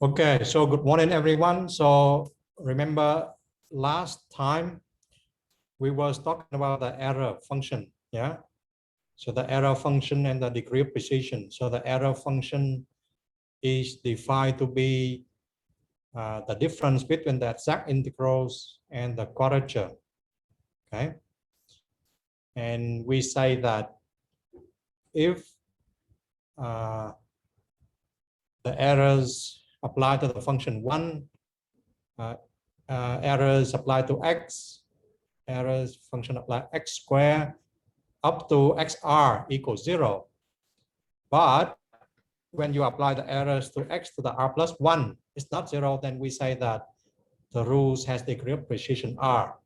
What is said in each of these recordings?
Okay, so good morning, everyone. So remember last time we was talking about the error function, yeah? So the error function and the degree of precision. So the error function is defined to be the difference between the exact integrals and the quadrature, okay? And we say that if the errors apply to the function 1, errors apply to x, errors function apply x squared up to xr equals 0. But when you apply the errors to x to the r plus 1, it's not 0, then we say that the rules has degree of precision r.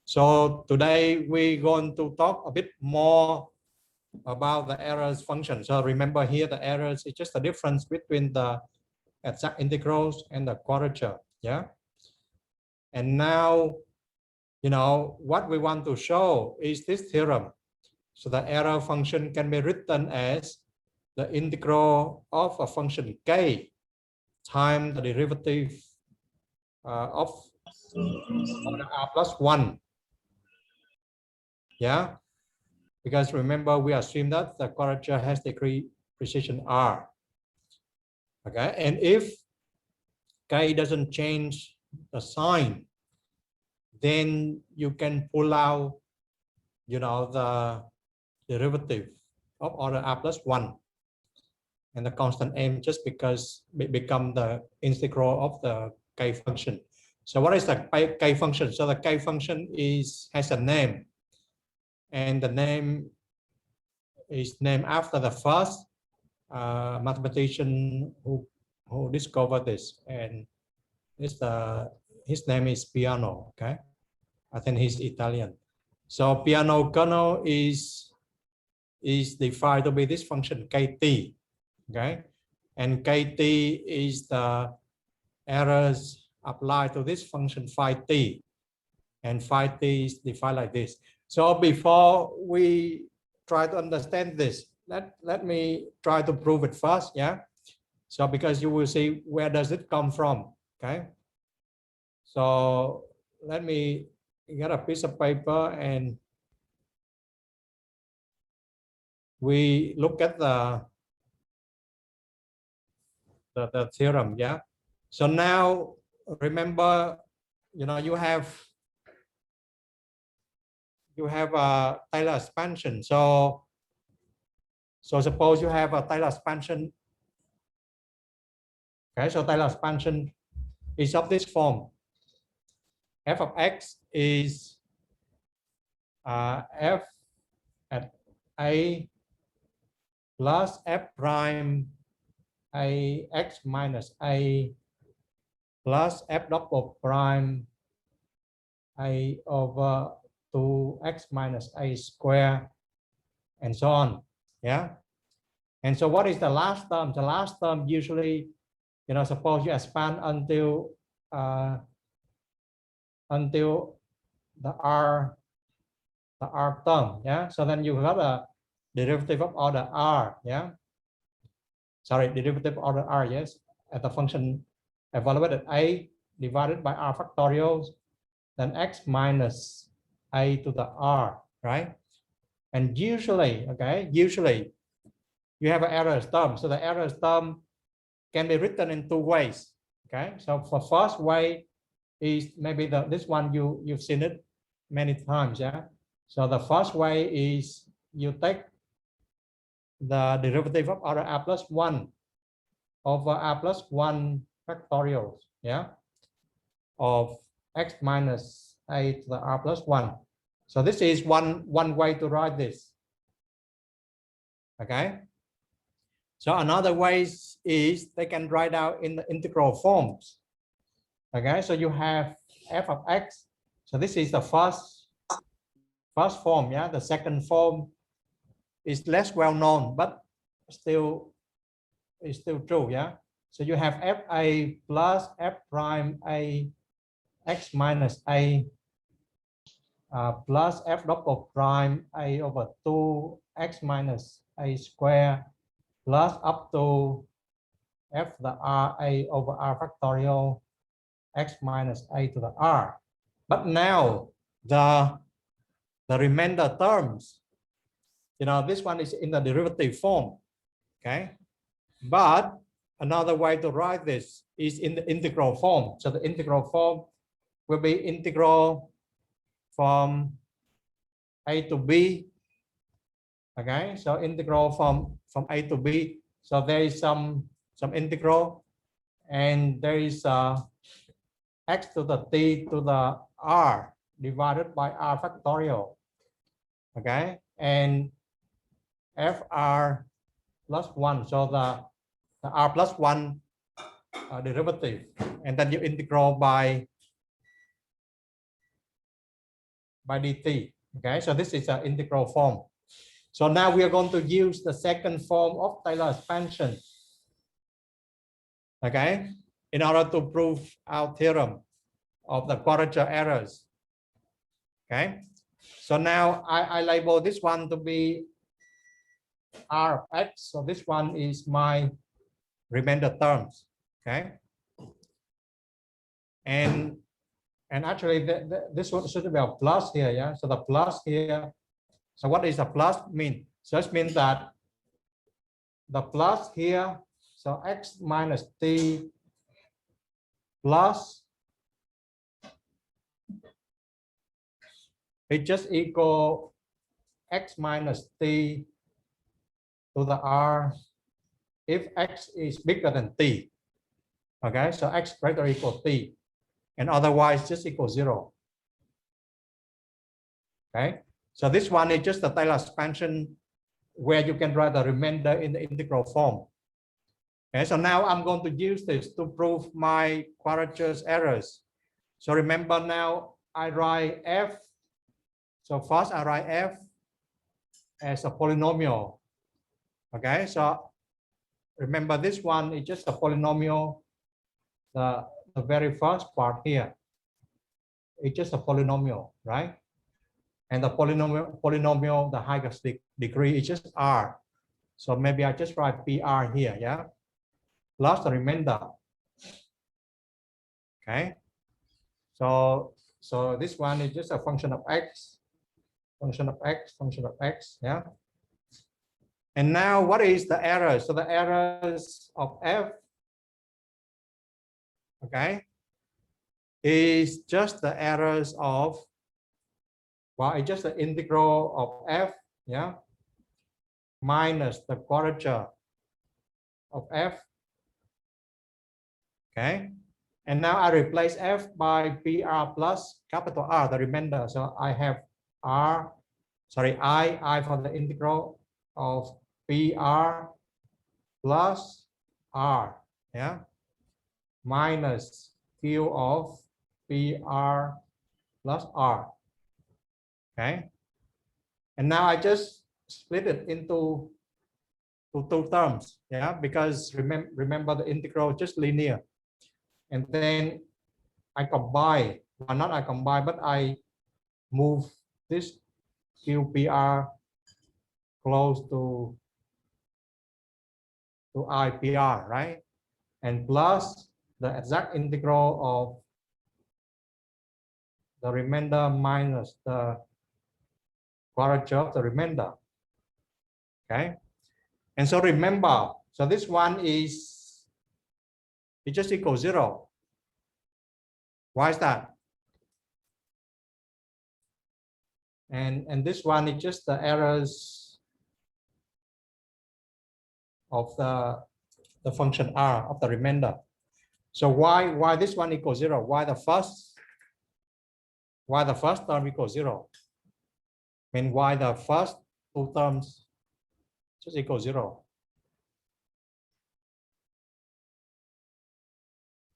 So today we're going to talk a bit more about the errors function. So remember here the errors is just the difference between the exact integrals and the quadrature, yeah? And now, you know, what we want to show is this theorem. So the error function can be written as the integral of a function k times the derivative of order r plus 1. Yeah, because remember we assume that the quadrature has degree precision r. Okay, and if k doesn't change the sign, then you can pull out, you know, the derivative of order r plus 1. And the constant m just because it become the integral of the k function. So what is the k function? So the k function has a name, and the name is named after the first mathematician who discovered this, and his name is Peano. Okay, I think he's Italian. So Peano kernel is defined to be this function kt. Okay, and kt is the errors applied to this function phi t, and phi t is defined like this. So before we try to understand this, let me try to prove it first, yeah? So because you will see where does it come from, okay? So let me get a piece of paper and we look at the theorem, yeah? So now remember, you know, you have a Taylor expansion. So suppose you have a Taylor expansion. Okay, so Taylor expansion is of this form. F of x is f at a plus f prime a x minus a plus f double prime a over 2x minus a square, and so on. Yeah. And so what is the last term? The last term usually, you know, suppose you expand until the r term, yeah. So then you have a derivative of order r, yeah. Sorry, derivative of order r, yes, at the function evaluated a divided by r factorial, then x minus a to the r, right? And usually, okay, usually you have an error term. So the error term can be written in two ways. Okay, so for first way is maybe this one you've seen it many times, yeah. So the first way is you take the derivative of order r plus 1 over r plus 1 factorial, yeah, of x minus a to the r plus 1. So this is one way to write this. Okay. So another way is they can write out in the integral forms. Okay, so you have f of x. So this is the first form, yeah. The second form is less well known, but still is still true, yeah. So you have f a plus f prime a x minus a plus f double prime a over 2 x minus a square plus up to f the r a over r factorial x minus a to the r. But now the remainder terms, you know, this one is in the derivative form, okay? But another way to write this is in the integral form. So the integral form will be integral from a to b. Okay, so integral from a to b. So there is some integral, and there is x to the t to the r divided by r factorial. Okay, and fr plus 1. So the r plus 1 derivative, and then you integral by dt. Okay, so this is an integral form. So now we are going to use the second form of Taylor expansion, okay, in order to prove our theorem of the quadrature errors. Okay, so now I label this one to be r of x. So this one is my remainder terms. Okay, and actually this one should be a plus here. Yeah, so the plus here. So what is a plus mean? So it means that the plus here, so x minus t plus it just equal x minus t to the r if x is bigger than t. Okay, so x greater or equal t, and otherwise just equal 0. Okay, so this one is just the Taylor expansion where you can write the remainder in the integral form. Okay, so now I'm going to use this to prove my quadrature errors. So remember now I write f. So first I write f as a polynomial. Okay, so remember this one is just a polynomial. The very first part here, it's just a polynomial, right? And the polynomial, the highest degree is just r. So maybe I just write PR here, yeah? Plus the remainder. Okay. So this one is just a function of x, function of x, function of x, yeah? And now what is the error? So the errors of f, okay, is just the errors of, well, it's just the integral of f, yeah, minus the quadrature of f. Okay, and now I replace f by PR plus capital R, the remainder. So I have I for the integral of PR plus R, yeah, minus Q of PR plus R. Okay, and now I just split it into two terms, yeah, because remember the integral just linear, and then I combine, well, not I combine, but I move this QPR close to IPR, right? And plus the exact integral of the remainder minus the quadrature of the remainder. Okay. And so remember, so this one is, it just equals 0. Why is that? And this one is just the errors of the function r of the remainder. So why this one equals 0? Why the first term equals 0? I mean, why the first two terms just equal 0?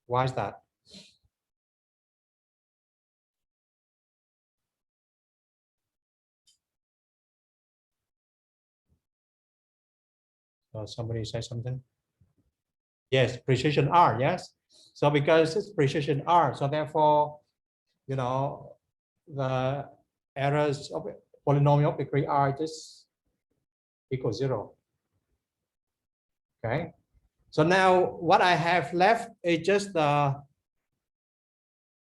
Why is that? Somebody say something. Yes, precision R. Yes. So because it's precision R, so therefore, you know, the errors of polynomial of degree R just equals 0. Okay. So now what I have left is just the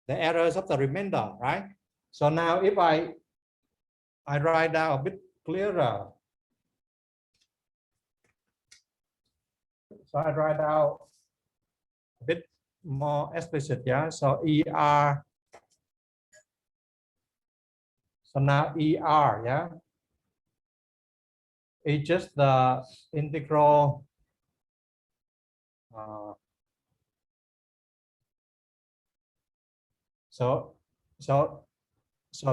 errors of the remainder, right? So now if I write down a bit clearer, so I write down a bit more explicit, yeah. So ER. So now ER, yeah, it's just the integral. So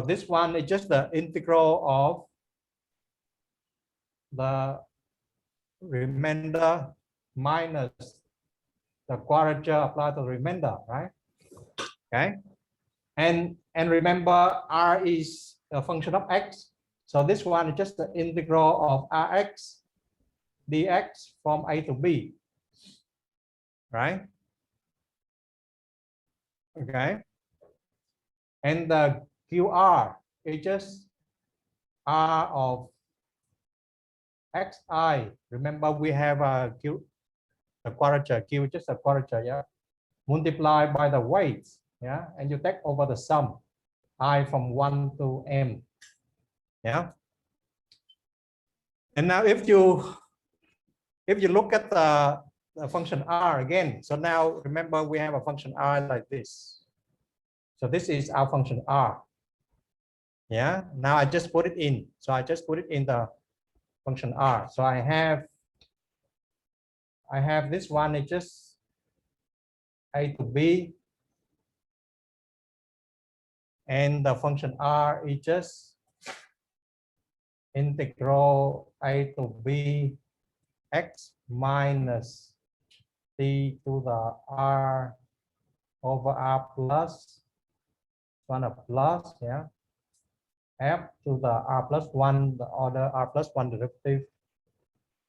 this one is just the integral of the remainder minus the quadrature applied to the remainder, right? Okay. And remember, R is a function of x. So this one is just the integral of Rx dx from A to B, right? Okay. And the QR is just R of xi. Remember, we have a Q, the quadrature. Q is just a quadrature, yeah. Multiplied by the weights, yeah. And you take over the sum, I from 1 to m, yeah. And now if you look at the function R again, so now remember we have a function R like this. So this is our function R. Yeah, now I just put it in. So I just put it in the function R. So I have this one, it's just A to B. And the function R is just integral A to B x minus t to the R over R plus 1 plus, yeah, f to the R plus 1, the order R plus 1 derivative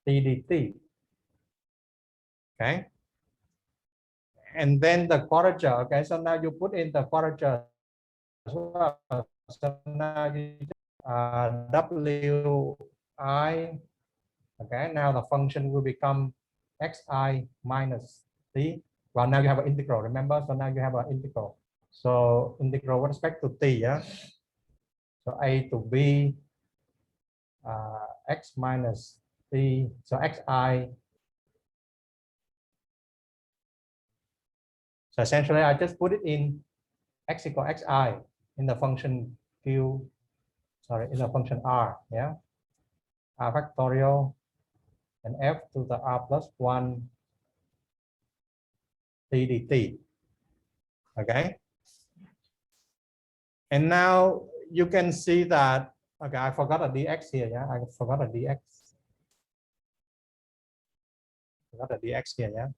t dt. Okay. And then the quadrature. Okay, so now you put in the quadrature as well. So now you wi. Okay, now the function will become xi minus t. Well, now you have an integral, remember? So now you have an integral. So integral with respect to t, yeah. So A to B, x minus t. So xi. So essentially, I just put it in x equal xi in the function q. Sorry, in the function r, yeah. R factorial and f to the R plus 1 t dt. Okay. And now you can see that, okay, I forgot a dx here, yeah. I forgot a dx. Forgot a dx here, yeah.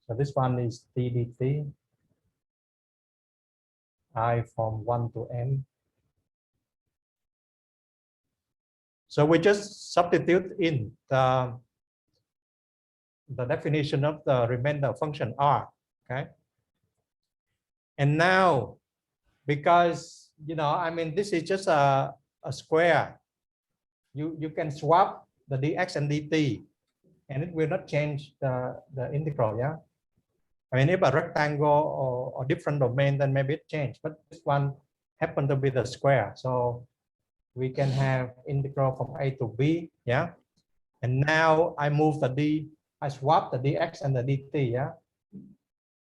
So this one is t dt, I from 1 to n. So we just substitute in the definition of the remainder function r, okay? And now, because, you know, I mean, this is just a square. You can swap the dx and dt, and it will not change the integral, yeah? I mean, if a rectangle or different domain, then maybe it changed, but this one happened to be the square. So we can have integral from A to B, yeah? And now I move the d, I swap the dx and the dt, yeah?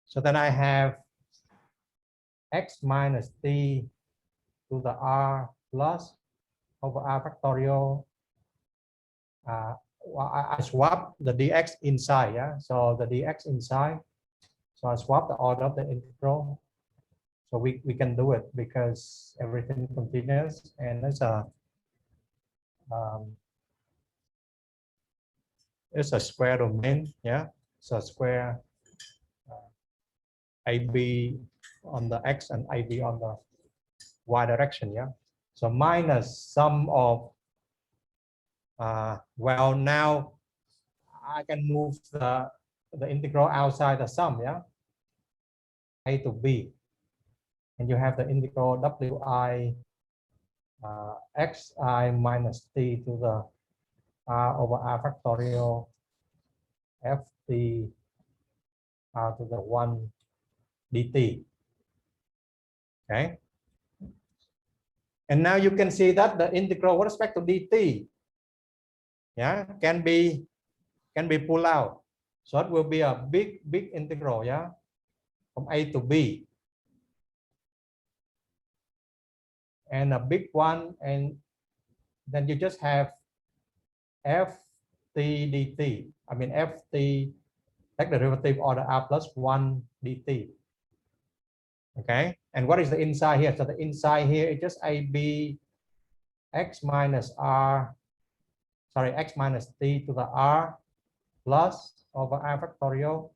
So then I have x minus t to the r plus over r factorial. Well, I swap the dx inside, yeah? So the dx inside. So I swap the order of the integral. So we can do it because everything continuous and it's a square domain, yeah. So square AB on the x and AB on the y direction, yeah. So minus sum of well, now I can move the integral outside the sum, yeah. A to B, and you have the integral wi xi minus t to the r over r factorial ft r to the 1 dt. Okay. And now you can see that the integral with respect to dt, yeah, can be pulled out. So it will be a big integral, yeah, from a to b. And a big one, and then you just have ft dt. I mean ft, take the derivative of the r plus 1 dt. Okay, and what is the inside here? So the inside here is just ab x minus r, sorry, x minus t to the r plus over r factorial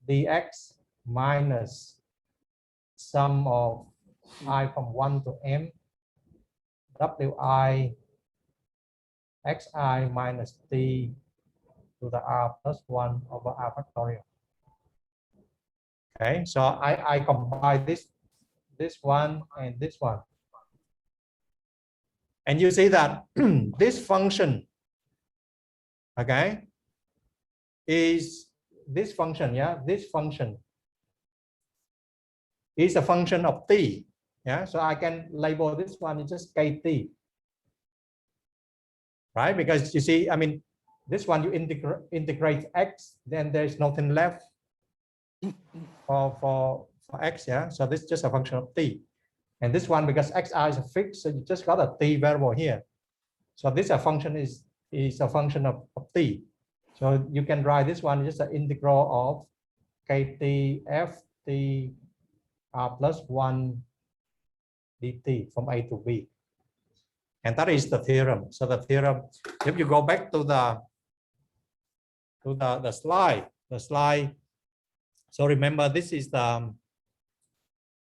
dx minus sum of I from 1 to m wi xi minus t to the r plus 1 over r factorial. Okay, so I combine this one and this one. And you see that this function, okay, is this function, yeah, this function is a function of t, yeah, so I can label this one is just kt, right? Because you see, I mean, this one you integrate x, then there's nothing left for x, yeah, so this is just a function of t. And this one, because xi is a fixed, so you just got a t variable here. So this a function is a function of t. So you can write this one just an integral of kt ft r plus 1 dt from a to b. And that is the theorem. So the theorem, if you go back to the slide, so remember this is the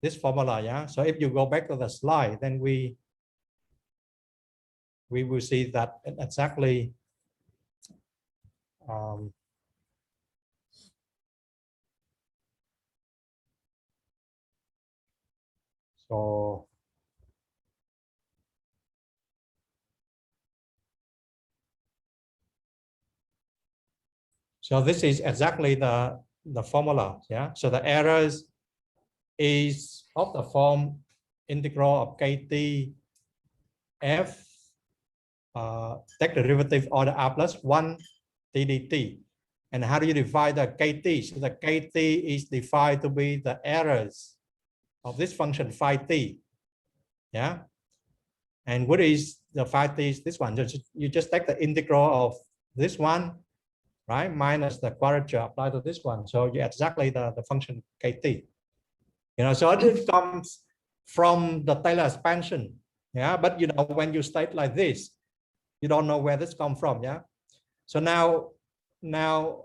this formula, yeah. So if you go back to the slide, then we will see that exactly so this is exactly the formula, yeah. So the errors is of the form integral of kt f take the derivative of the r plus 1 t dt. And how do you define the kt? So the kt is defined to be the errors of this function phi t, yeah. And what is the phi t? Is this one? You just take the integral of this one, right, minus the quadrature applied to this one. So you exactly the function kt. You know, so it comes from the Taylor expansion, yeah. But you know, when you state like this, you don't know where this comes from, yeah. So now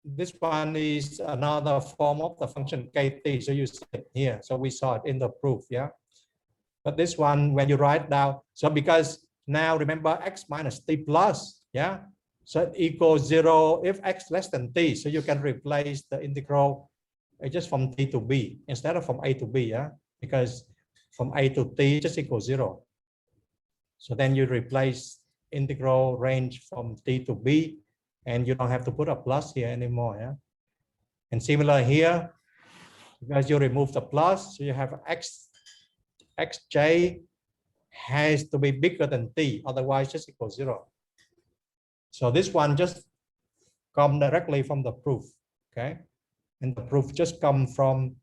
this one is another form of the function kt. So you see it here. So we saw it in the proof, yeah. But this one, when you write down, so because now remember x minus t plus, yeah. So it equals 0 if x less than t. So you can replace the integral just from t to b instead of from a to b, yeah. Because from a to t just equals 0. So then you replace integral range from t to b, and you don't have to put a plus here anymore, yeah. And similar here, because you remove the plus, so you have xj has to be bigger than t, otherwise just equals 0. So this one just come directly from the proof, okay? And the proof just come from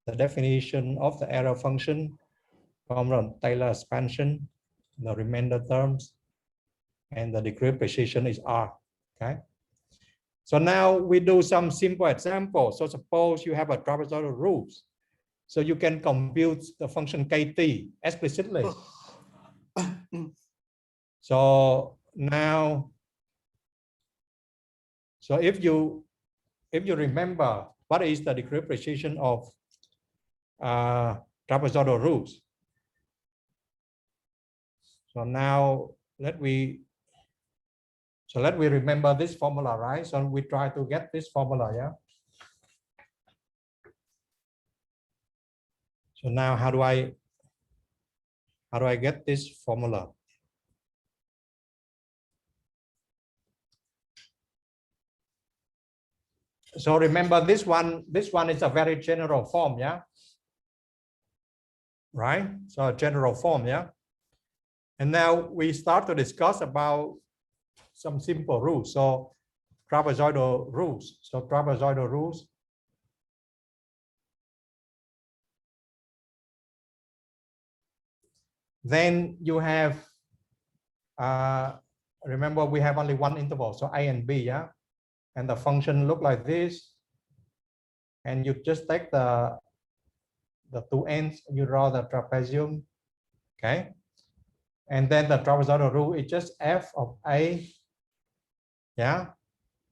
the definition of the error function from the Taylor expansion, the remainder terms, and the degree of precision is r, okay? So now we do some simple examples. So suppose you have a trapezoidal rules. So you can compute the function kt explicitly. So now, so if you remember what is the degree of precision of trapezoidal rules. So now let we remember this formula, right? So we try to get this formula, yeah. So now how do I get this formula? So remember this one is a very general form, yeah. Right? So a general form, yeah. And now we start to discuss about some simple rules. So trapezoidal rules. So trapezoidal rules. Then you have, remember we have only one interval, so A and B, yeah? And the function look like this. And you just take the two ends, you draw the trapezium, okay? And then the trapezoidal rule is just f of A, yeah,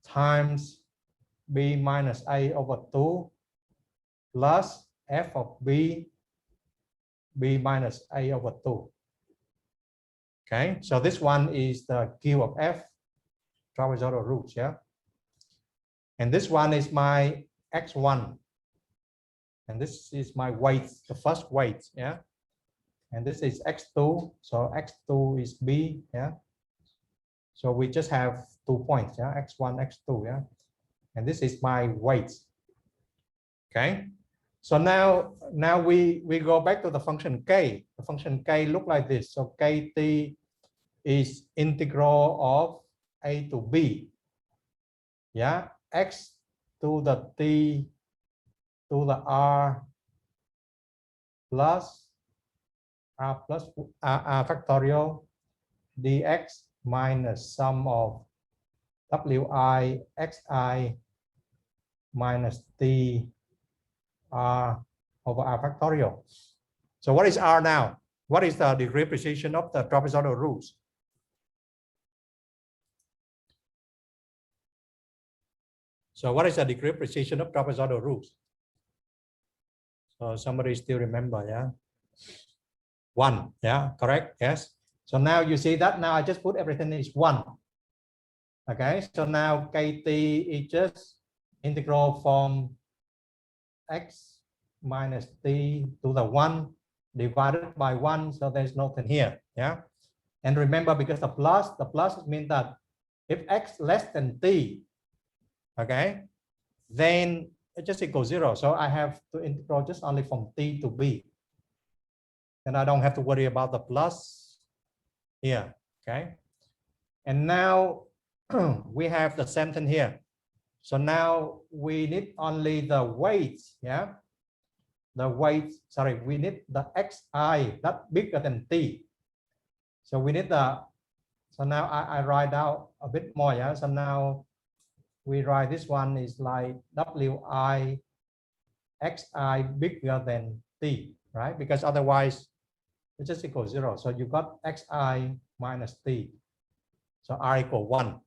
times B minus A over 2 plus f of B minus A over 2. Okay, so this one is the Q of F, trapezoidal roots, yeah. And this one is my x1. And this is my weight, the first weight, yeah. And this is x2, so x2 is B, yeah. So we just have 2 points, yeah, x1, x2, yeah. And this is my weight. Okay. So now we go back to the function k. The function k look like this. So kt is integral of a to b. Yeah, x to the t to the r plus r factorial dx minus sum of wi xi minus t r over r factorial. So what is r now? What is the degree precision of the trapezoidal rules? So what is the degree precision of trapezoidal rules? So somebody still remember, yeah? 1, yeah, correct, yes. So now you see that now I just put everything is 1. Okay, so now kt is just integral from x minus t to the 1 divided by 1, so there's nothing here, yeah. And remember, because the plus means that if x less than t, okay, then it just equals 0. So I have to integrate just only from t to b. And I don't have to worry about the plus here, okay? And now we have the same thing here. So now we need only the weight, yeah? The weight, sorry, we need the xi that bigger than t. So we need the, so now I write out a bit more, yeah? So now we write this one is like wi xi bigger than t, right? Because otherwise it just equals 0. So you got xi minus t. So r equal 1.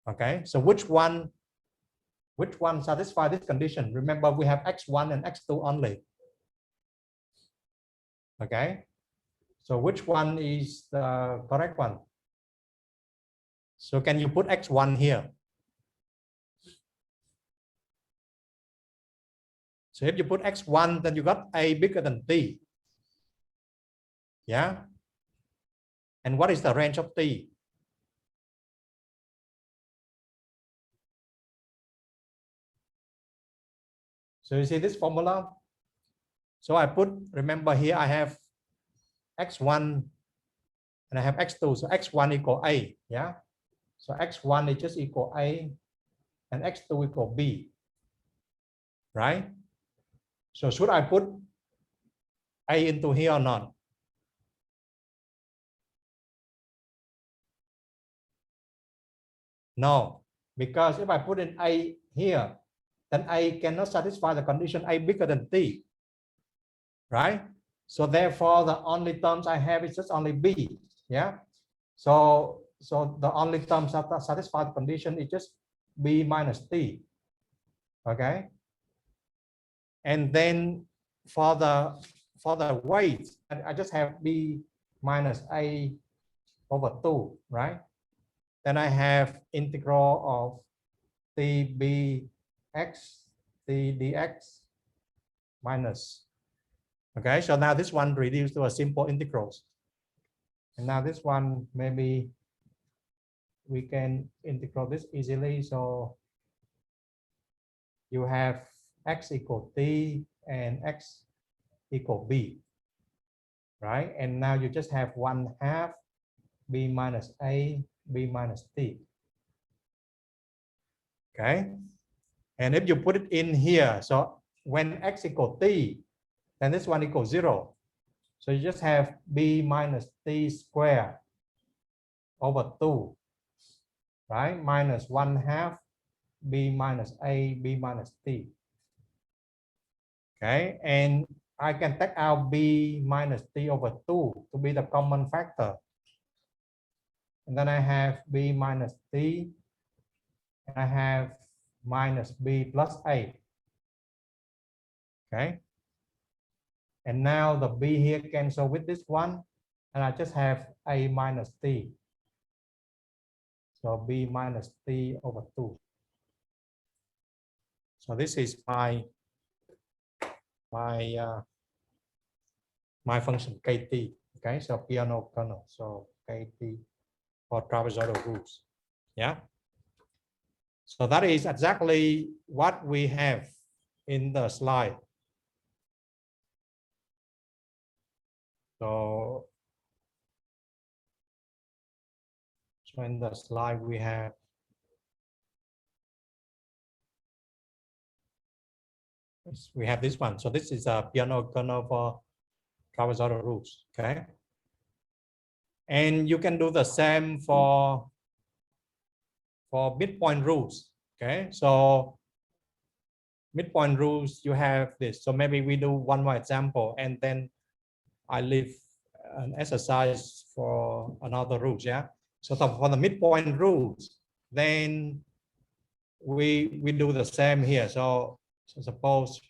Okay, so which one satisfy this condition? Remember, we have x1 and x2 only. Okay, so which one is the correct one? So can you put x1 here? So if you put x1, then you got a bigger than t. Yeah. And what is the range of t? So you see this formula? So I put, remember here I have x1 and I have x2. So x1 equal a, yeah? So x1 is just equal a and x2 equal b, right? So should I put a into here or not? No, because if I put in a here, then a cannot satisfy the condition a bigger than t, right? So therefore, the only terms I have is just only b, yeah? So the only terms that satisfy the condition is just b minus t, okay? And then for the weight, I just have b minus a over 2, right? Then I have integral of t bx t dx minus. Okay, so now this one reduced to a simple integrals. And now this one, maybe we can integrate this easily. So you have x equal t and x equal b, right? And now you just have 1/2 b minus a, b minus t. Okay, and if you put it in here, so when x equal t, then this one equals 0. So you just have b minus t squared over 2, right? Minus 1/2 b minus a, b minus t. Okay, and I can take out b minus t over 2 to be the common factor. And then I have b minus t, and I have minus b plus a. Okay. And now the b here cancel with this one, and I just have a minus t. So b minus t over 2. So this is my function kt. Okay, so Peano kernel. So kt for trapezoidal rules. Yeah. So that is exactly what we have in the slide. So in the slide we have this one. So this is a Peano kernel for trapezoidal rules. Okay. And you can do the same for midpoint rules. Okay. So midpoint rules, you have this. So maybe we do one more example, and then I leave an exercise for another rules. Yeah. So for the midpoint rules, then we do the same here. So suppose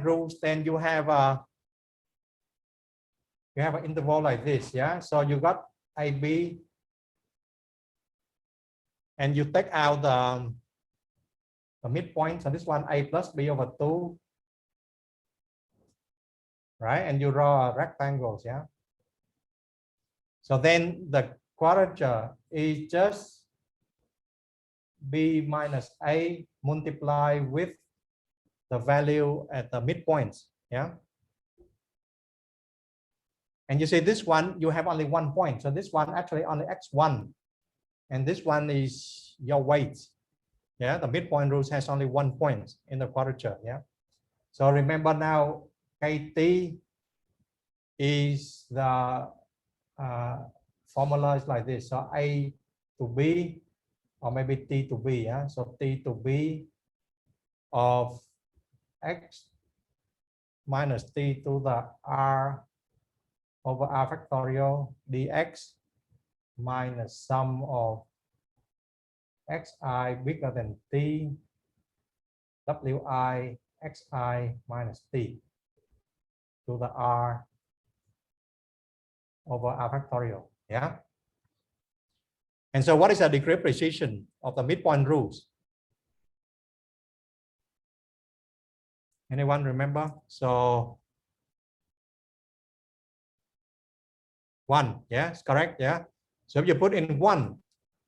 rules, then you have an interval like this. Yeah. So you got AB, and you take out the midpoint. So this one a plus b over 2, right? And you draw rectangles. Yeah. So then the quadrature is just b minus a multiplied with the value at the midpoints. Yeah. And you see this one, you have only 1 point. So this one actually only x1. And this one is your weight. Yeah, the midpoint rules has only 1 point in the quadrature. Yeah. So remember now, kt is the formula is like this. So a to b, or maybe t to b. Yeah. So t to b of x minus t to the r over r factorial dx minus sum of xi bigger than t wi xi minus t to the r over r factorial. Yeah. And so what is the degree of precision of the midpoint rules? Anyone remember? So 1. Yes, correct. Yeah. So if you put in 1,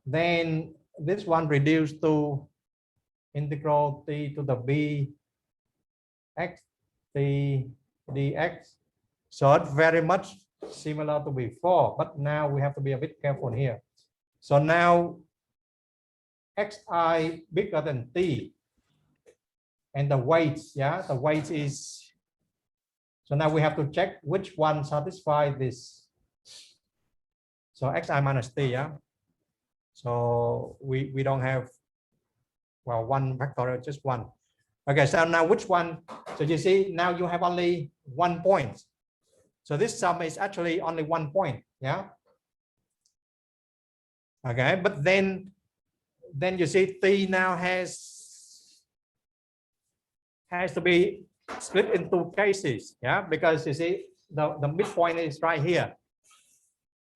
then this one reduced to integral t to the b x t dx. So it's very much similar to before, but now we have to be a bit careful here. So now xi bigger than t, and the weights, yeah, the weight is, so now we have to check which one satisfies this. So xi minus t, yeah. So we don't have, well, 1 factorial, just 1. Okay, so now which one? So you see now you have only 1 point. So this sum is actually only 1 point. Yeah. Okay, but then you see t now has to be split in 2 cases. Yeah, because you see the midpoint is right here.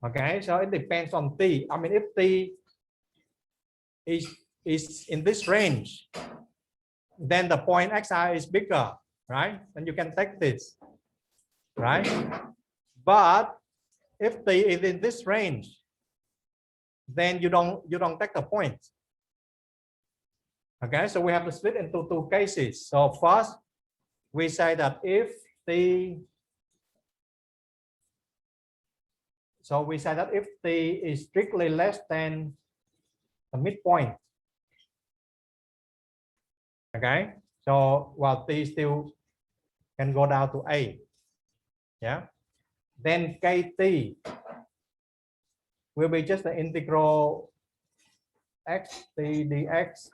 Okay, so it depends on t. I mean, if t is in this range, then the point xi is bigger, right? And you can take this, right? But if t is in this range, then you don't take the point. Okay, so we have to split into two cases. So first, we say that if t, so we say that if t is strictly less than the midpoint. Okay, so while t still can go down to a, yeah, then kt will be just the integral x t dx,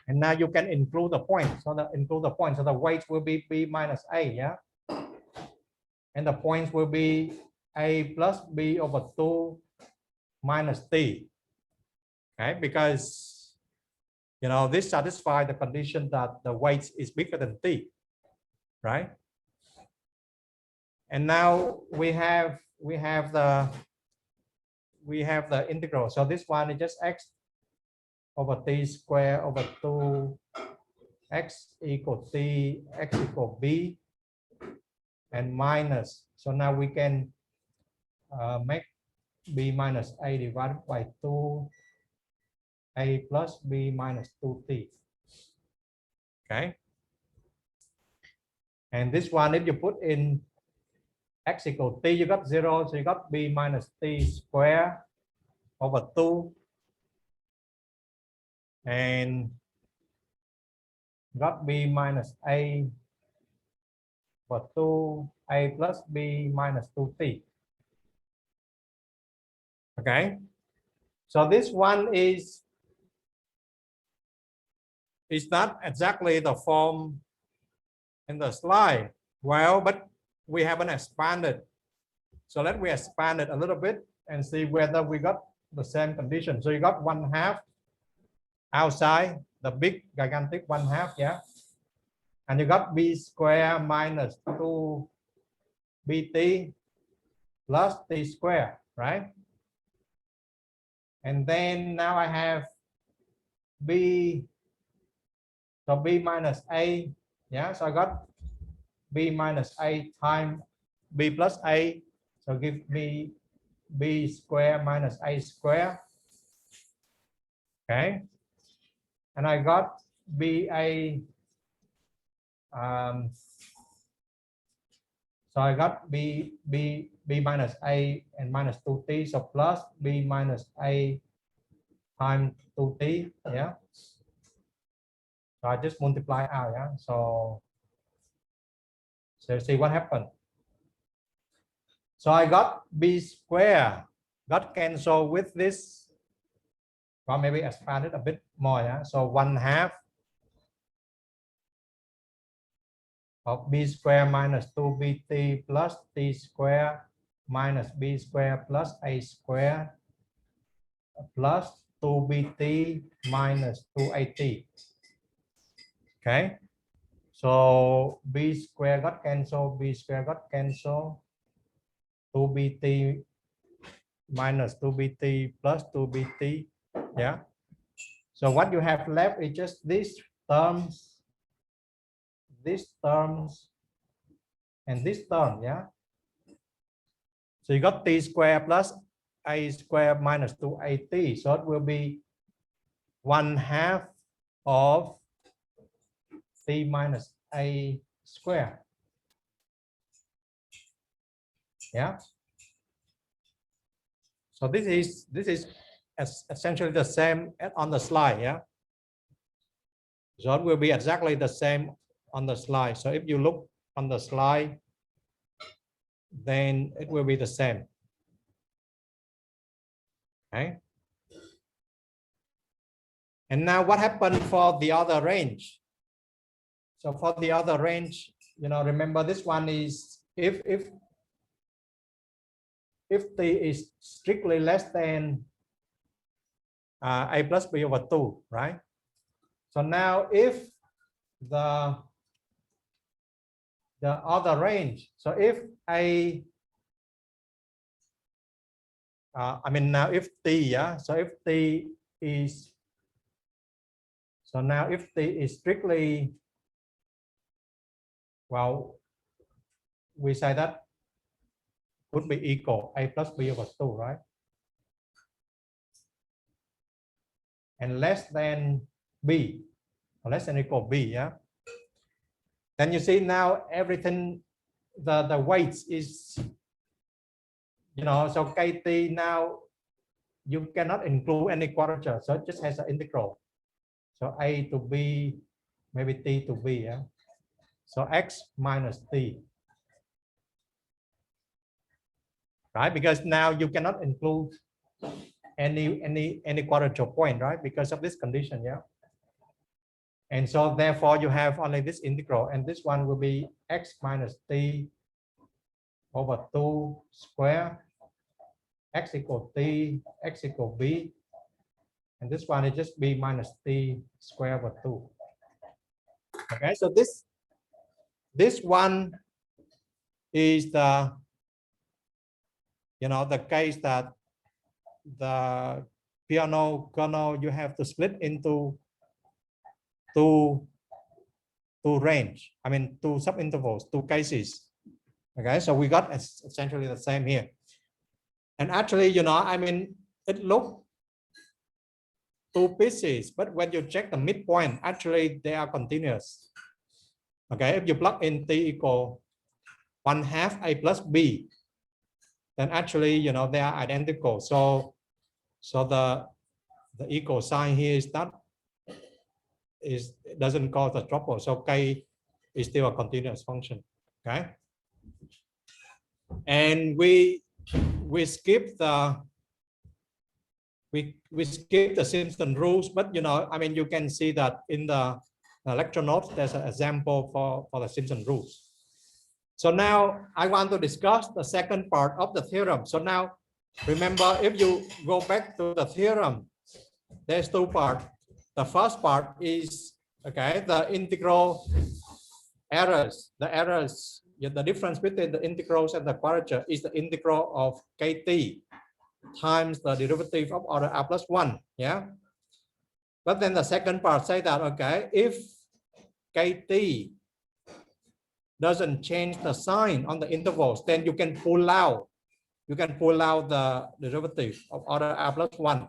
and now you can include the point. So the weight will be b minus a, yeah, and the points will be a plus b over 2 minus t. Okay, because this satisfies the condition that the weight is bigger than t, right? And now we have the integral. So this one is just x over t squared over 2 x equal t, x equal b, and minus. So now we can make b minus a divided by 2 a plus b minus 2t. Okay. And this one, if you put in x equal t, you got 0, so you got b minus t squared over 2, and got b minus a over 2 a plus b minus 2t. Okay, so this one is not exactly the form in the slide. Well, but we haven't expanded. So let me expand it a little bit and see whether we got the same condition. So you got 1/2 outside, the big gigantic 1/2, yeah. And you got b squared minus 2 bt plus t squared, right? And then now I have b, so b minus a, yeah. So I got b minus a times b plus a, so give me b squared minus a squared. Okay, and I got ba, so I got b minus a and minus 2t, so plus b minus a times 2t, yeah. So I just multiply out, yeah. So see what happened. So I got b squared got cancelled with this. Well, maybe expand it a bit more, yeah. So 1/2 of b squared minus 2bt plus t squared minus b squared plus a squared plus 2bt minus 2at. Okay, so b squared got cancelled, b squared got cancelled, 2bt minus 2bt plus 2bt, yeah. So what you have left is just these terms, and this term, yeah. So you got t squared plus a squared minus 2at, so it will be 1/2 of t minus a squared, yeah. So this is essentially the same on the slide, yeah. So it will be exactly the same on the slide. So if you look on the slide, then it will be the same. Okay. And now what happened for the other range? So for the other range, remember this one is if t is strictly less than a plus b over 2, right? So now if the the other range. So if a I mean now if t, yeah, so if t is, so now if t is strictly, well, we say that would be equal a plus b over 2, right? And less than b, or less than or equal b, yeah. Then you see now everything, the weights is, you know, so kt now you cannot include any quadrature, so it just has an integral. So a to b, maybe t to b, yeah. So x minus t, right? Because now you cannot include any quadrature point, right? Because of this condition, yeah. And so therefore you have only this integral, and this one will be x minus t over 2 square, x equal t, x equal b, and this one is just b minus t square over 2. Okay, so this one is the, you know, the case that the Peano kernel you have to split into two range, I mean two subintervals, two cases. Okay, so we got essentially the same here. And actually, you know, I mean, it looked two pieces, but when you check the midpoint, actually they are continuous. Okay, if you plug in t equal 1/2 a plus b, then actually, you know, they are identical. So the equal sign here is not, it doesn't cause the trouble. So k is still a continuous function. Okay, and we skip the we skip the Simpson rules, but you know, I mean, you can see that in the lecture notes there's an example for the Simpson rules. So now I want to discuss the second part of the theorem. So now remember, if you go back to the theorem, there's two parts. The first part is, okay, the integral errors. The errors, the difference between the integrals and the quadrature is the integral of kt times the derivative of order r plus 1. Yeah. But then the second part say that, okay, if kt doesn't change the sign on the intervals, then you can pull out the derivative of order r plus 1,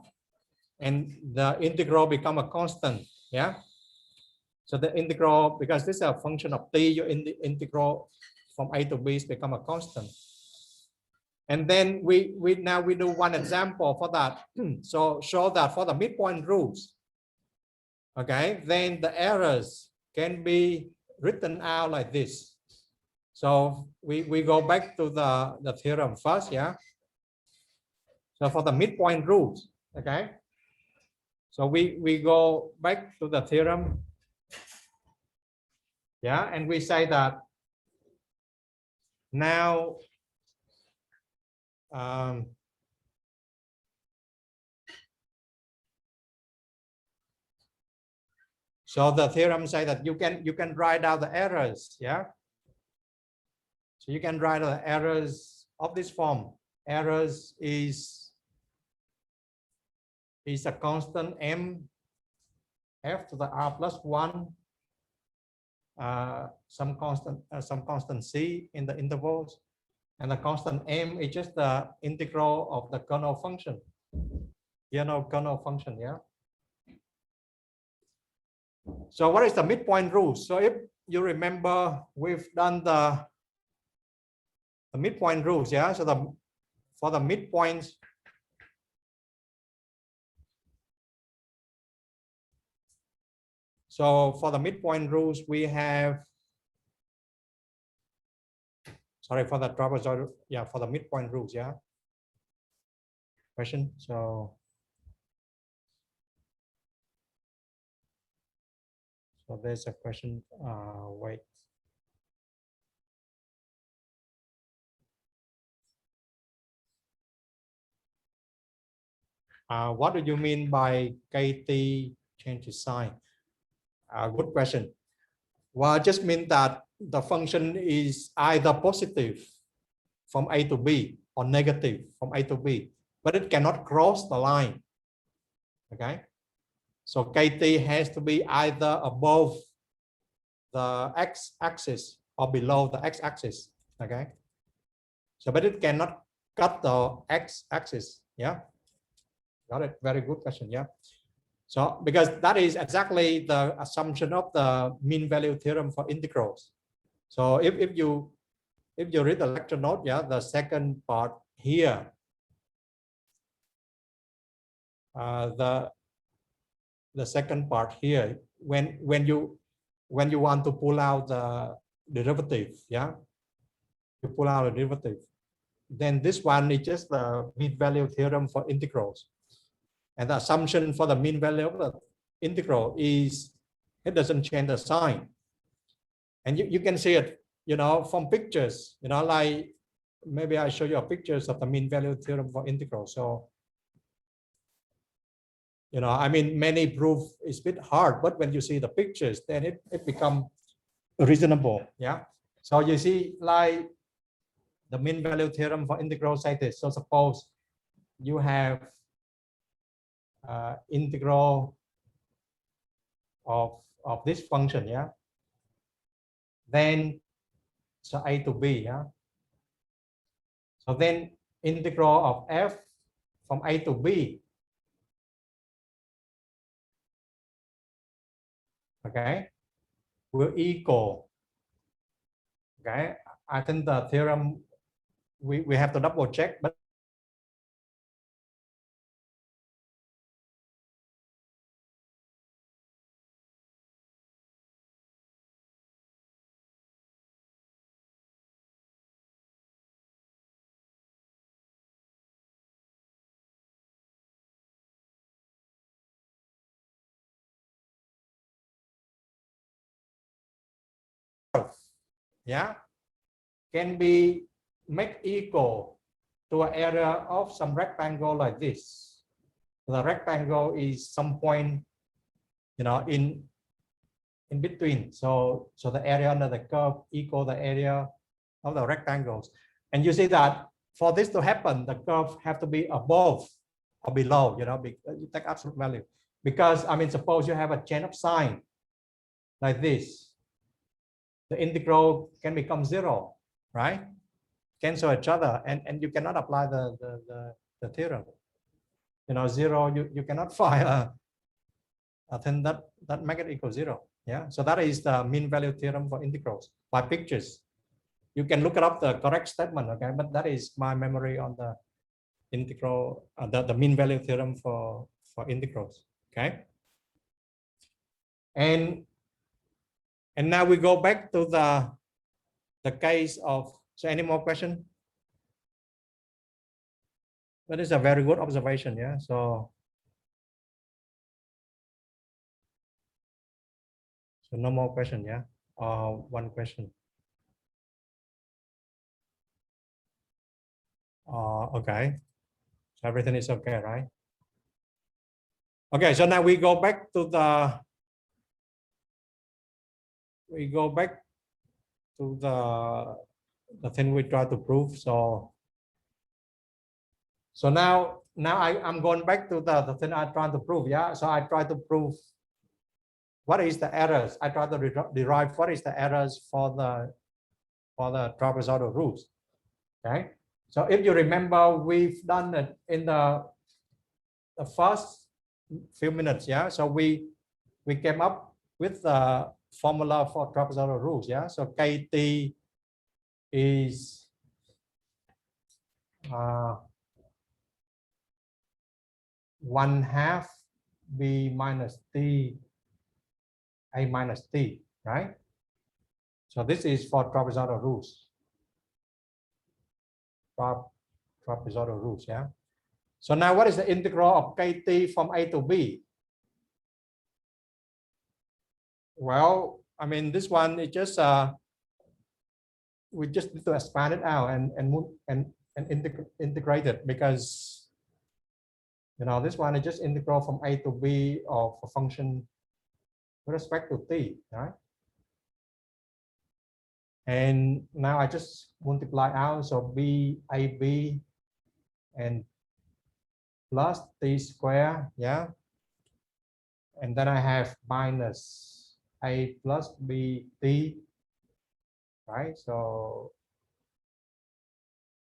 and the integral become a constant. Yeah. So the integral, because this is a function of t, your integral from a to b is become a constant. And then we do one example for that. So show that for the midpoint rules, okay, then the errors can be written out like this. So we go back to the theorem first, yeah. So for the midpoint rules, okay. So we go back to the theorem, yeah, and we say that now so the theorem say that you can write out the errors, yeah. So you can write the errors of this form. Errors is a constant m f to the r plus 1, some constant c in the intervals, and the constant m is just the integral of the kernel function. You know, kernel function, yeah. So what is the midpoint rule? So if you remember, we've done the midpoint rules, yeah. So for the midpoints, so for the midpoint rules, we have, sorry, for the trapezoid, yeah, for the midpoint rules, yeah. Question. So there's a question. Wait. What do you mean by kt change sign? Good question. Well, just mean that the function is either positive from A to B or negative from A to B, but it cannot cross the line. Okay, so KT has to be either above the x-axis or below the x-axis. Okay, so but it cannot cut the x-axis. Yeah, got it. Very good question. Yeah. So because that is exactly the assumption of the mean value theorem for integrals. So if you read the lecture note, yeah, the second part here, the second part here, when you want to pull out the derivative, yeah, you pull out a derivative, then this one is just the mean value theorem for integrals, and the assumption for the mean value of the integral is it doesn't change the sign, and you can see it, you know, from pictures, you know, like maybe I show you pictures of the mean value theorem for integral. So, you know, I mean, many proof is a bit hard, but when you see the pictures, then it becomes reasonable. Yeah. So you see, like the mean value theorem for integrals like this. So suppose you have integral of this function, yeah. Then so A to B, yeah. So then integral of f from A to B. Okay, will equal. Okay, I think the theorem we have to double check, but yeah, can be make equal to an area of some rectangle like this. The rectangle is some point, you know, in between. So the area under the curve equal the area of the rectangles. And you see that for this to happen, the curve have to be above or below, you know, you take absolute value. Because I mean, suppose you have a chain of sign like this, the integral can become 0, right? Cancel each other, and you cannot apply the theorem. You know, 0, you cannot find a thing that make it equal 0. Yeah, so that is the mean value theorem for integrals by pictures. You can look it up the correct statement, okay? But that is my memory on the integral, the mean value theorem for integrals, okay? And now we go back to the case of, so any more question? That is a very good observation, yeah. So no more question, yeah. One question. Okay. So everything is okay, right? Okay, so now we go back to the thing we try to prove. So now I'm going back to the thing I try to prove. Yeah. So I try to prove what is the errors. I try to derive what is the errors for the trapezoidal rules. Okay. So if you remember, we've done it in the first few minutes. Yeah. So we came up with the formula for trapezoidal rules. Yeah. So KT is 1/2 B minus T A minus T, right? So this is for trapezoidal rules. Trapezoidal rules, yeah. So now what is the integral of KT from A to B? Well, I mean, this one is just we just need to expand it out and integrate it, because you know this one is just integral from A to B of a function with respect to t, right? And now I just multiply out, so BAB and plus T square, yeah. And then I have minus A plus BT, right? So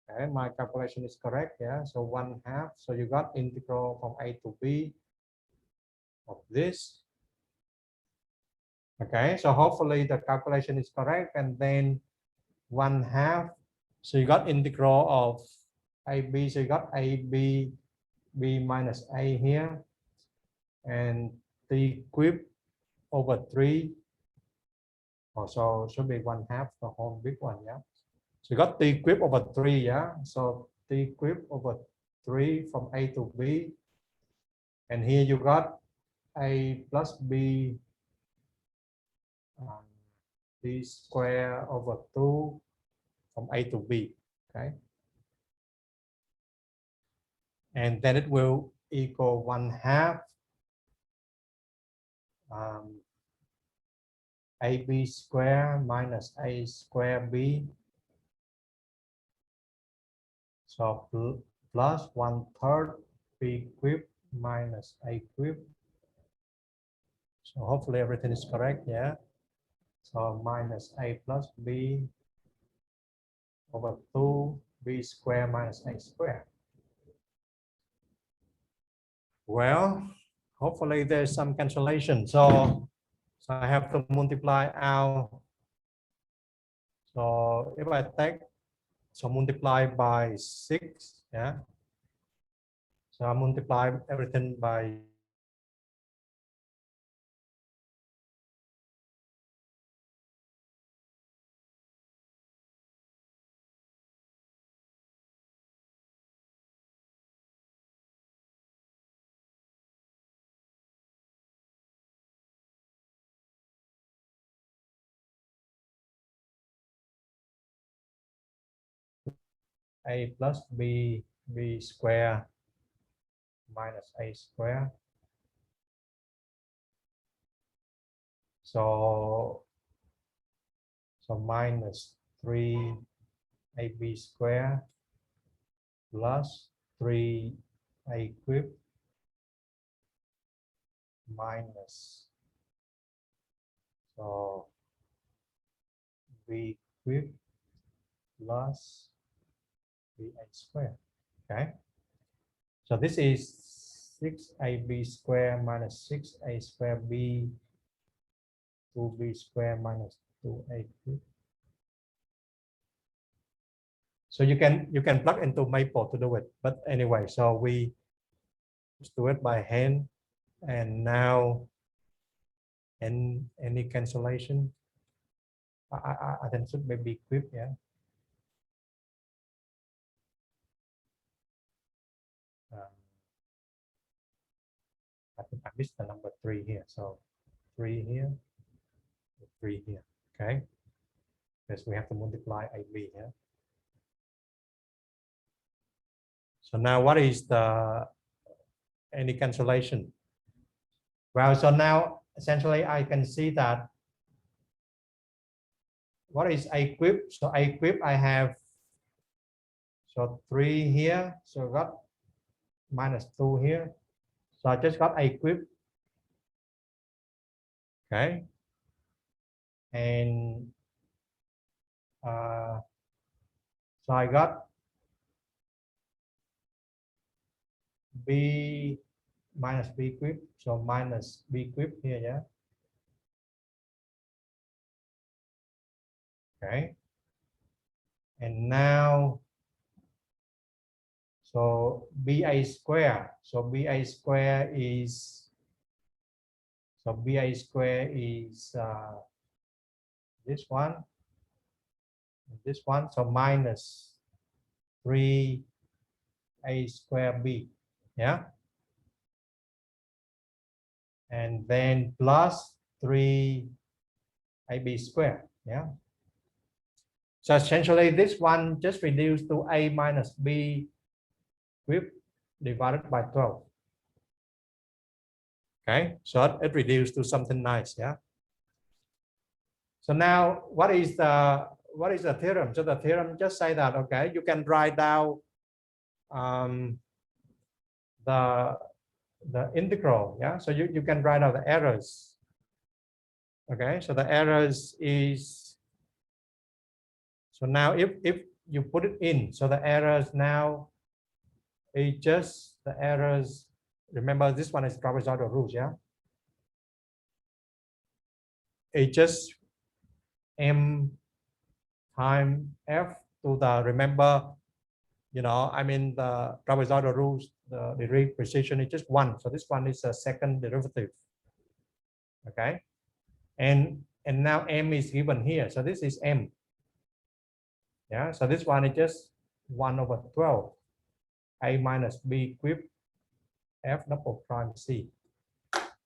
okay, my calculation is correct, yeah. So 1/2. So you got integral from A to B of this. Okay, so hopefully the calculation is correct. And then 1/2. So you got integral of AB. So you got AB, B minus A here. And T cubed over 3. Also should be 1/2, the whole big one, yeah. So you got T cubed over 3, yeah. So T cubed over 3 from A to B. And here you got A plus B T square over 2 from A to B, okay? And then it will equal 1/2 AB square minus A square B. So plus 1/3 B cubed minus A cubed. So hopefully everything is correct, yeah. So minus A plus B over 2 B square minus A square. Well, hopefully there's some cancellation. So I have to multiply out. So if I take, so multiply by 6, yeah. So I multiply everything by A plus B square minus A square. So minus 3 AB square plus 3 A cubed minus, so B cubed plus 3A square. Okay. So this is 6AB square minus 6A square B, 2B square minus 2A cubed. So you can plug into Maple to do it. But anyway, so we just do it by hand. And now, any cancellation? I think should be quick, yeah. I think I missed the number 3 here. So 3 here, 3 here. Okay. Because we have to multiply AB here. So now what is the any cancellation? Well, so now essentially I can see that what is A cubed? So A cubed I have, so 3 here, so got minus 2 here. So I just got A cubed. Okay. And so I got B minus B cubed, so minus B cubed here, yeah. Okay. And now, so BA square, so BA square is, so BA square is this one, so minus 3A square B, yeah. And then plus 3AB square, yeah. So essentially this one just reduced to A minus B cubed divided by 12. Okay, so it reduced to something nice, yeah. So now what is the what is the theorem? So the theorem just say that, okay, you can write down the integral, yeah. So you can write out the errors. Okay, so the errors is, so now if you put it in, so the errors now is just the errors. Remember, this one is trapezoidal rules, yeah. It's just m times f to the, remember, you know, I mean the trapezoidal rules, the degree precision is just one. So this one is a second derivative. Okay, and now m is given here. So this is m. Yeah, so this one is just 1/12 a minus b cubed f double prime c.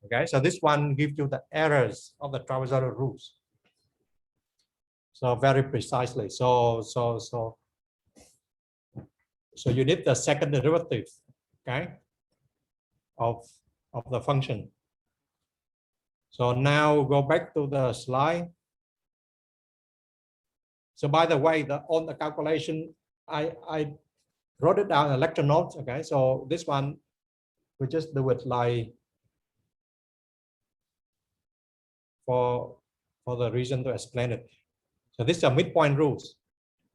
Okay, so this one gives you the errors of the trapezoidal rules. So very precisely. So you need the second derivative, okay, of the function. So now go back to the slide. So by the way, on the calculation, I wrote it down in lecture notes. Okay, so this one we just do it like for the reason to explain it. So this is a midpoint rules.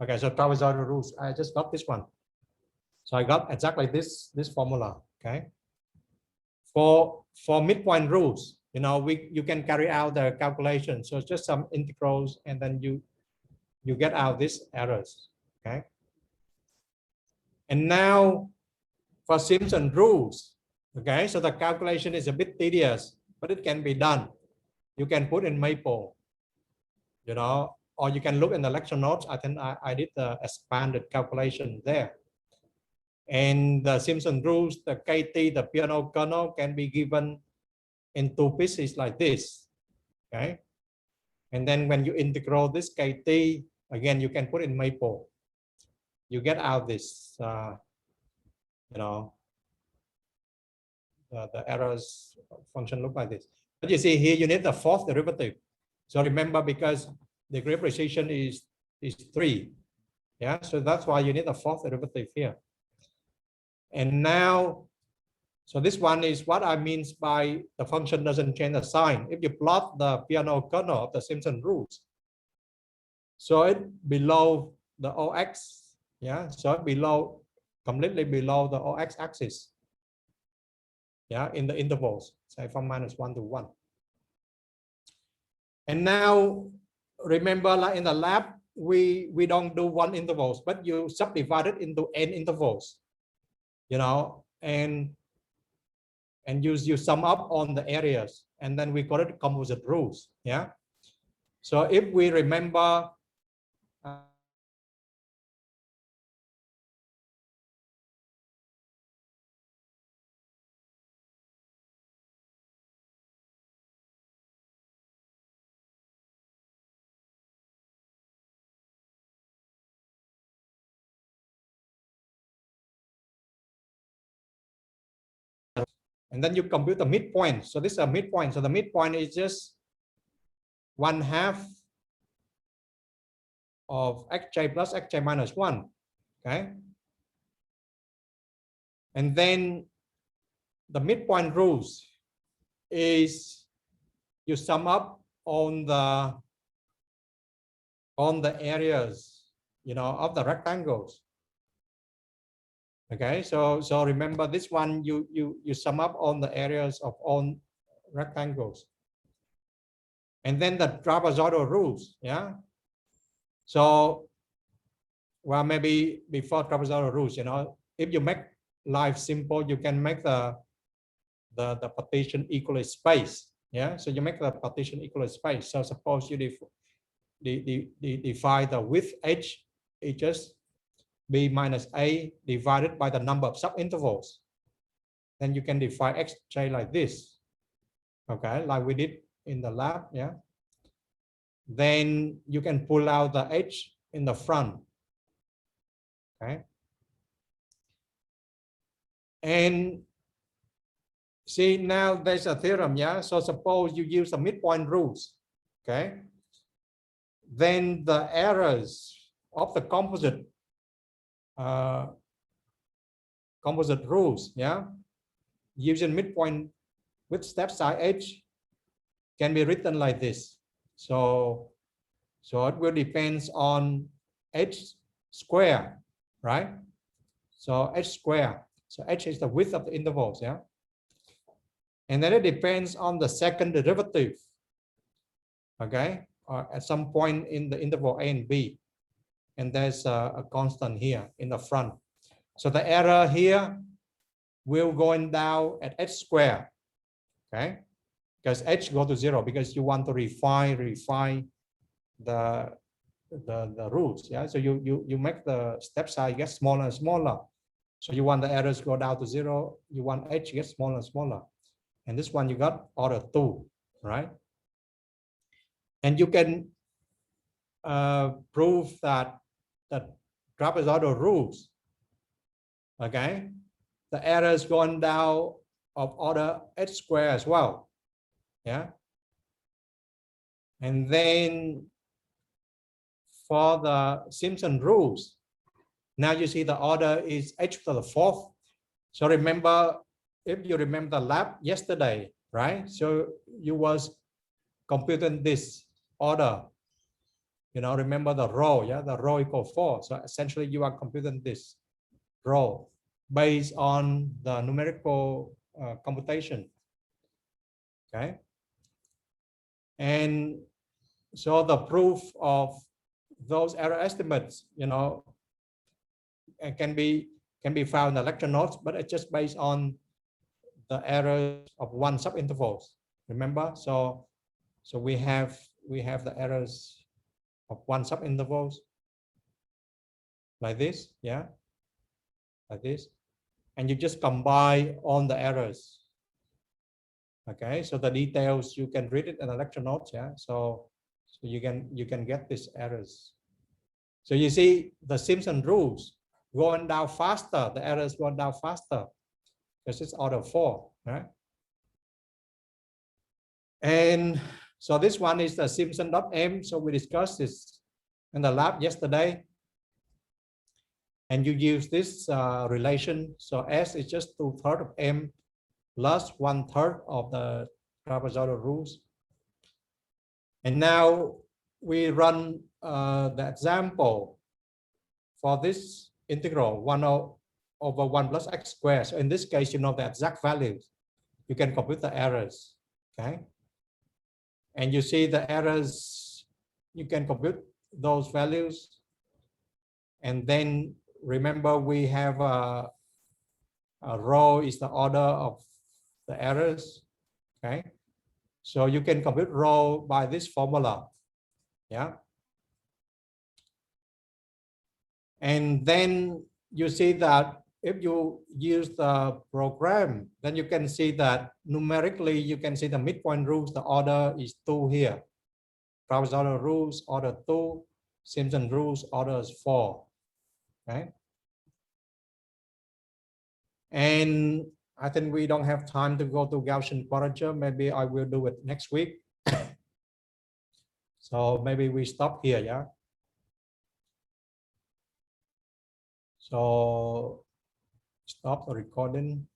Okay, so trapezoidal rules. I just got this one. So I got exactly this formula. Okay. For midpoint rules, you know, you can carry out the calculation. So it's just some integrals, and then you get out these errors. Okay. And now for Simpson rules, okay, so the calculation is a bit tedious, but it can be done. You can put in Maple, you know, or you can look in the lecture notes. I think I did the expanded calculation there. And the Simpson rules, the KT, the Peano kernel can be given in two pieces like this. Okay. And then when you integrate this KT, again, you can put in Maple. You get out this, you know, the errors function look like this. But you see here, you need the fourth derivative. So remember, because the degree of precision is 3. Yeah, so that's why you need a fourth derivative here. And now, so this one is what I mean by the function doesn't change the sign. If you plot the Peano kernel of the Simpson rules, so it below the OX, yeah, so below, completely below the OX axis, yeah, in the intervals, say from -1 to 1. And now, remember, like in the lab, we don't do one intervals, but you subdivide it into n intervals, you know, and you sum up on the areas, and then we call it composite rules. Yeah. So if we remember, and then you compute the midpoint. So this is a midpoint. So the midpoint is just 1/2 of xj plus xj minus 1. Okay. And then the midpoint rules is you sum up on the areas, you know, of the rectangles. Okay, so remember this one, you sum up on the areas of all rectangles. And then the trapezoidal rules, yeah. So, well, maybe before trapezoidal rules, you know, if you make life simple, you can make the partition equally spaced. Yeah, so you make the partition equally spaced. So suppose you define the width h is just b minus a divided by the number of subintervals. Then you can define xj like this. Okay, like we did in the lab. Yeah. Then you can pull out the h in the front. Okay. And see, now there's a theorem. Yeah. So suppose you use the midpoint rules. Okay. then the errors of the composite rules, yeah, using midpoint with step size h can be written like this. So it will depend on h square, right? So h square. So h is the width of the intervals, yeah. And then it depends on the second derivative, okay, or at some point in the interval a and b. And there's a constant here in the front. So the error here will going down at h square, okay? Because h go to 0 because you want to refine the rules, yeah. So you make the step size get smaller and smaller. So you want the errors go down to 0. You want h get smaller and smaller. And this one you got order 2, right? And you can prove that trapezoidal rules, okay, the errors going down of order h square as well, yeah. And then for the Simpson rules, now you see the order is h to the 4th. So remember, if you remember the lab yesterday, right? So you was computing this order, you know, remember the row, yeah, the row equal 4. So essentially you are computing this row based on the numerical computation, okay? And so the proof of those error estimates, you know, can be found in the lecture notes, but it's just based on the errors of one subintervals. Remember, so we have the errors of one subintervals like this, yeah, like this, and you just combine all the errors. Okay, so the details you can read it in the lecture notes, yeah. So you can get these errors. So you see the Simpson rules going down faster, the errors going down faster because it's order 4, right? And so this one is the Simpson.m. So we discussed this in the lab yesterday. And you use this relation. So S is just 2/3 of m plus 1/3 of the trapezoidal rules. And now we run the example for this integral 1 over 1 plus x squared. So in this case, you know the exact values. You can compute the errors, okay? And you see the errors, you can compute those values. And then remember we have a row is the order of the errors, okay? So you can compute row by this formula, yeah? And then you see that if you use the program, then you can see that numerically, you can see the midpoint rules, the order is 2 here. Trapezoidal rules, order 2. Simpson rules, order is 4, okay? And I think we don't have time to go to Gaussian quadrature. Maybe I will do it next week. So maybe we stop here, yeah? So stop the recording.